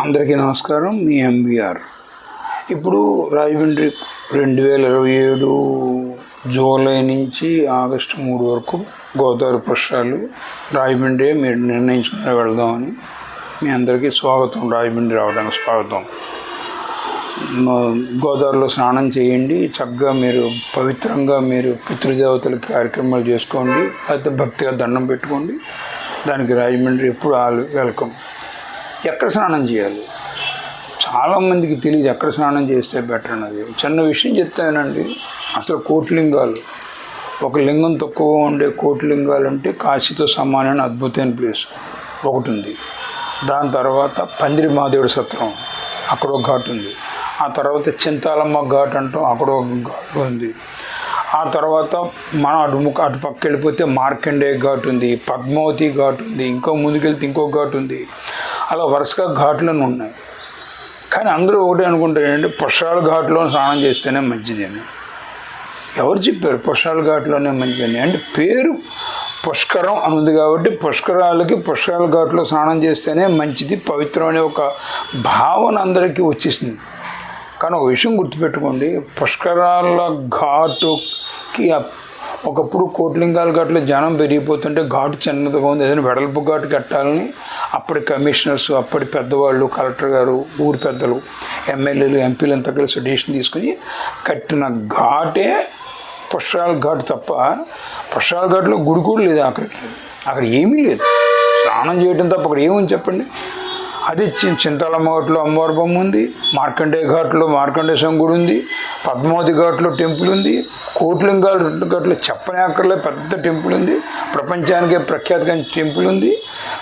అందరికీ నమస్కారం. మీ ఎంబీఆర్. ఇప్పుడు రాజమండ్రి 2027 జూలై నుంచి ఆగస్టు 3 వరకు గోదావరి పుష్కరాలు రాజమండ్రి మీరు నిర్ణయించుకుని వెళదామని మీ అందరికీ స్వాగతం. రాజమండ్రి రావడానికి స్వాగతం. గోదావరిలో స్నానం చేయండి, చక్కగా మీరు పవిత్రంగా మీరు పితృదేవతలకి కార్యక్రమాలు చేసుకోండి, అయితే భక్తిగా దండం పెట్టుకోండి. దానికి రాజమండ్రి ఎప్పుడు వెల్కమ్. ఎక్కడ స్నానం చేయాలి చాలామందికి తెలియదు, ఎక్కడ స్నానం చేస్తే బెటర్ అన్నది. చిన్న విషయం చెప్తానండి. అసలు కోటిలింగాలు, ఒక లింగం తక్కువ ఉండే కోటిలింగాలు అంటే కాశీతో సమానమైన అద్భుతమైన ప్లేస్ ఒకటి ఉంది. దాని తర్వాత పందిరి మహాదేవుడి సత్రం, అక్కడ ఒక ఘాట్ ఉంది. ఆ తర్వాత చింతాలమ్మ ఘాట్ అంటాం, అక్కడ ఒక ఘాట్ ఉంది. ఆ తర్వాత మనం అటు పక్క వెళ్ళిపోతే మార్కండేయ ఘాట్ ఉంది, పద్మావతి ఘాట్ ఉంది, ఇంకో ముందుకెళ్తే ఇంకో ఘాట్ ఉంది. అలా వరుసగా ఘాట్లను ఉన్నాయి. కానీ అందరూ ఒకటే అనుకుంటారు ఏంటంటే పుష్కరాల ఘాట్లో స్నానం చేస్తేనే మంచిది అని. ఎవరు చెప్పారు పుష్కరాల ఘాట్లోనే మంచిదని? అంటే పేరు పుష్కరం అని ఉంది కాబట్టి పుష్కరాల ఘాట్లో స్నానం చేస్తేనే మంచిది, పవిత్రం అనే ఒక భావన అందరికీ వచ్చేసింది. కానీ ఒక విషయం గుర్తుపెట్టుకోండి, పుష్కరాల ఘాటుకి ఒకప్పుడు కోటిలింగాల ఘాట్లో జనం పెరిగిపోతుంటే ఘాటు చిన్నదిగా ఉంది, ఏదైనా వెడల్పు ఘాటు కట్టాలని అప్పటి కమిషనర్స్, అప్పటి పెద్దవాళ్ళు, కలెక్టర్ గారు, ఊరి పెద్దలు, ఎమ్మెల్యేలు, ఎంపీలు అంతా కలిసి డిసిషన్ తీసుకుని కట్టిన ఘాటే పుష్కరాల ఘాటు తప్ప పుష్కరాల ఘాట్లో గుడి కూడా లేదు. అక్కడ ఏమీ లేదు, స్నానం చేయడం తప్ప అక్కడ ఏముంది చెప్పండి. అది చింతాలమ్మ ఘాట్లో అమ్మవారి బొమ్మ ఉంది, మార్కండేయ ఘాట్లో మార్కండేయ స్వామి గుడి ఉంది, పద్మావతి ఘాట్లో టెంపుల్ ఉంది, కోటిలింగాల ఘాట్లో చెప్పనే అక్కర్లే పెద్ద టెంపుల్ ఉంది, ప్రపంచానికే ప్రఖ్యాతిగా టెంపుల్ ఉంది.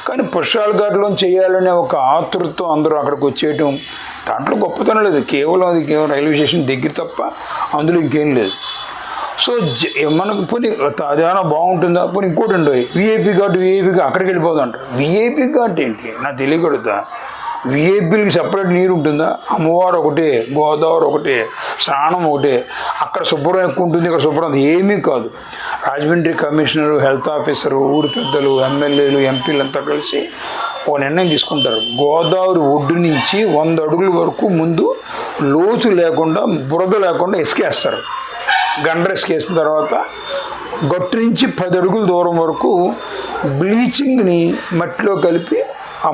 కానీ పుష్కరాల ఘాట్లో చేయాలనే ఒక ఆతృతతో అందరూ అక్కడికి వచ్చేయటం, దాంట్లో గొప్పతనం లేదు. కేవలం రైల్వే స్టేషన్ దగ్గర తప్ప అందులో ఇంకేం లేదు. సో మనకు పోనీ అదేమైనా బాగుంటుందా? పోనీ ఇంకోటి ఉండవు, విఐపి ఘాట్ అక్కడికి వెళ్ళిపోదు అంటారు. విఐపి ఘాట్ ఏంటి నాకు తెలియకూడదా? విఐపీలకి సపరేట్ నీరు ఉంటుందా? అమ్మవారు ఒకటే, గోదావరి ఒకటే, స్నానం ఒకటే. అక్కడ శుభ్రం ఎక్కువ ఉంటుంది, ఇక్కడ శుభ్రం ఏమీ కాదు. రాజమండ్రి కమిషనరు, హెల్త్ ఆఫీసరు, ఊరి పెద్దలు, ఎమ్మెల్యేలు, ఎంపీలు అంతా కలిసి ఒక నిర్ణయం తీసుకుంటారు. గోదావరి ఒడ్డు నుంచి 100 అడుగుల వరకు ముందు లోతు లేకుండా, బురద లేకుండా ఇసుకేస్తారు. గండ్ర ఇసుకేసిన తర్వాత గట్టు నుంచి 10 అడుగుల దూరం వరకు బ్లీచింగ్ని మట్టిలో కలిపి ఆ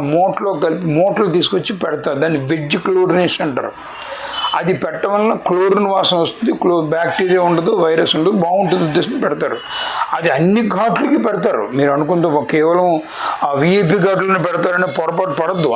మూటలు తీసుకొచ్చి పెడతారు. దాన్ని వెజ్ క్లోరినేషన్ అంటారు. అది పెట్టడం వలన క్లోరిన్ వాసన వస్తుంది, బ్యాక్టీరియా ఉండదు, వైరస్ ఉండదు, బాగుంటుంది ఉద్దేశం పెడతారు. అది అన్ని ఘాట్లకి పెడతారు. మీరు అనుకుంటే కేవలం ఆ విఐపి ఘాట్లను పెడతారనే పొరపాటు పడద్దు.